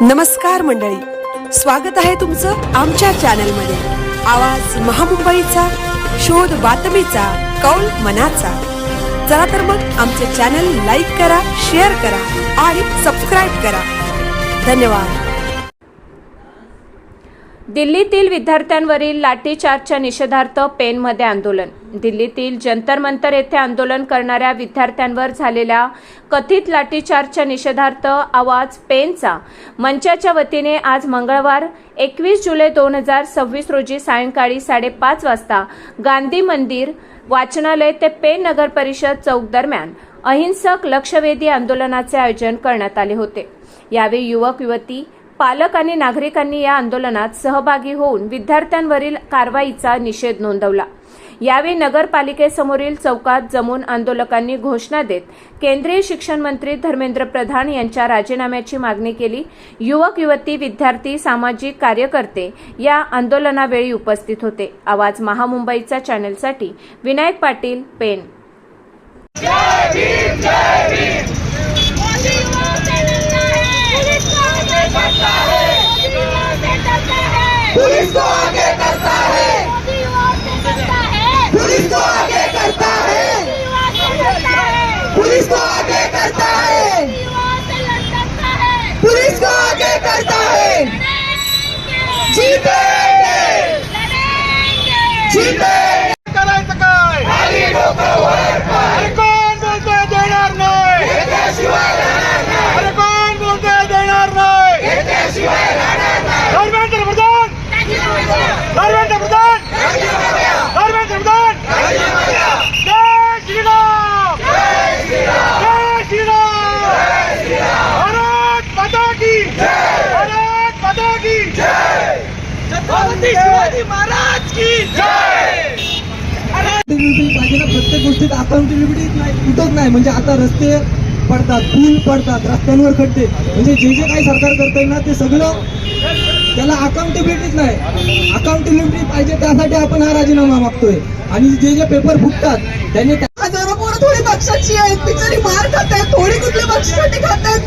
नमस्कार मंडळी, स्वागत आहे तुमचं आमच्या चॅनलमध्ये। आवाज महामुंबईचा, शोध बातमीचा, कौल मनाचा। चला तर मग आमचे चॅनल लाईक करा, शेअर करा आणि सबस्क्राइब करा। धन्यवाद। दिल्लीतील विद्यार्थ्यांवरील लाठीचार्जच्या निषेधार्थ पेनमध्ये आंदोलन। दिल्लीतील जंतर मंतर येथे आंदोलन करणाऱ्या विद्यार्थ्यांवर झालेल्या कथित लाठीचार्जच्या निषेधार्थ आवाज पेनचा मंचाच्या वतीने आज मंगळवार 21 जुलै 2026 रोजी सायंकाळी 5:30 वाजता गांधी मंदिर, वाचनालय ते पेन नगर परिषद चौक दरम्यान अहिंसक लक्षवेधी आंदोलनाचे आयोजन करण्यात आले होते। यावेळी युवक, युवती, पालक आणि नागरिकांनी या आंदोलनात सहभागी होऊन विद्यार्थ्यांवरील कारवाईचा निषेध नोंदवला। यावेळी नगरपालिकेसमोरील चौकात जमून आंदोलकांनी घोषणा देत केंद्रीय शिक्षण मंत्री धर्मेंद्र प्रधान यांच्या राजीनाम्याची मागणी केली। युवक, युवती, विद्यार्थी, सामाजिक कार्यकर्ते या आंदोलनावेळी उपस्थित होते। आवाज महामुंबईचा चॅनलसाठी विनायक पाटील, पेन। पुलिस को आगे करता है, पुलिस को आगे करता है, पुलिस को आगे करता है, पुलिस को आगे करता है। जीतेंगे, जीतेंगे। करायचं काय? खाली डोकं वर पाय। कोण बोलतोय देणार नाही? याच्याशिवाय राहणार नाही। अरे कोण बोलतोय देणार नाही? याच्याशिवाय राहणार नाही। धर्मेंद्र प्रधान, धर्मेंद्र प्रधान, धर्मेंद्र प्रधान। जय श्रीराम, जय श्रीराम, जय श्रीराम, जय श्रीराम। भारत माता की जय, भारत माता की जय, छत्रपती शिवाजी महाराज की जय। पाहिजे ना, प्रत्येक गोष्टीत अकाउंटेबिलिटी कुठंच नाही। म्हणजे आता रस्ते पडतात, पूल पडतात, रस्त्यांवर खड्डे, म्हणजे जे काही सरकार करतंय ना ते सगळं त्याला अकाउंटेबिलिटीच नाही। अकाउंटेबिलिटी पाहिजे, त्यासाठी आपण हा राजीनामा मागतोय। आणि जे पेपर फुटतात त्यांनी हजारो पोरं थोडी पक्षाची आहेत, बिचारी मार खात आहेत, थोडी कुठल्या पक्षासाठी खात आहेत।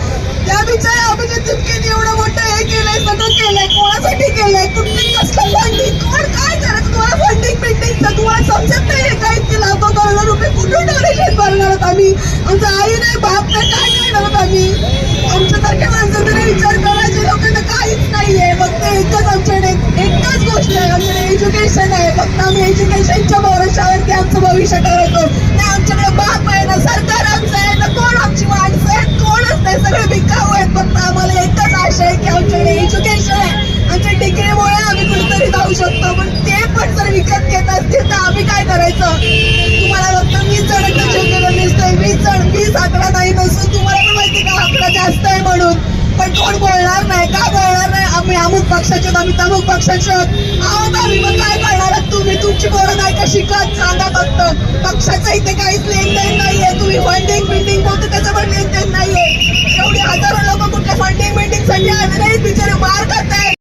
त्या बिचाऱ्या अभिजित चिपकेने एवढं मोठं हे केलंय, सगळं केलंय, कोणासाठी केलंय, कुठली कसलं फंडिंग, कोण काय करायचं, तुम्हाला फंडिंग बिल्डिंगचं तुम्हाला समजत नाही काय? इतके लाखो करोडो रुपये कुठून डोनेशन करणार आहोत आम्ही? आमचं आई नाही, बाप नाही, काय करणार आहोत आम्ही? आमच्यासारख्या माणसं तरी विचार करायचे लोकांना काहीच नाहीये। फक्त एकच आमच्याकडे एकच गोष्ट आहे, आमच्याकडे एज्युकेशन आहे। फक्त आम्ही एज्युकेशनच्या भरोशावरती आमचं भविष्य ठरवतो। नाही आमच्याकडे बाप आहे ना, सरकार आमचं आहे ना, कोण आमची माणसं आहेत, कोणच नाही, सगळे भिकाऊ आहेत। फक्त आम्हाला एकच आशा आहे की आमच्याकडे एज्युकेशन आहे, आमच्या डिग्रीमुळे आम्ही कुठेतरी जाऊ शकतो। पण ते पण जर विकत घेत असतील तर आम्ही काय करायचं? तुम्हाला फक्त 20 जणांना जेवढं दिसतंय, 20 जण, 20 आकडा नाही नसून तुम्हाला पण माहिती का आकडा जास्त आहे म्हणून, पण कोण बोलणार नाही। का बोलणार नाही? आम्ही अमुक पक्षाचे, आम्ही तमुक पक्षाचे आहोत आम्ही। मग काय करणार आहात तुम्ही? तुमची पोरं नाही का शिकत? सांगा फक्त। पक्षाचं इथे काहीच लेनदेन नाहीये। तुम्ही फंडिंग बिल्डिंग बोलतो त्याचं पण लेनदेन नाहीये। एवढी हजारो लोक कुठल्या फंडिंग बिल्डिंग साठी आले नाहीत, बिचारे मार खात आहेत।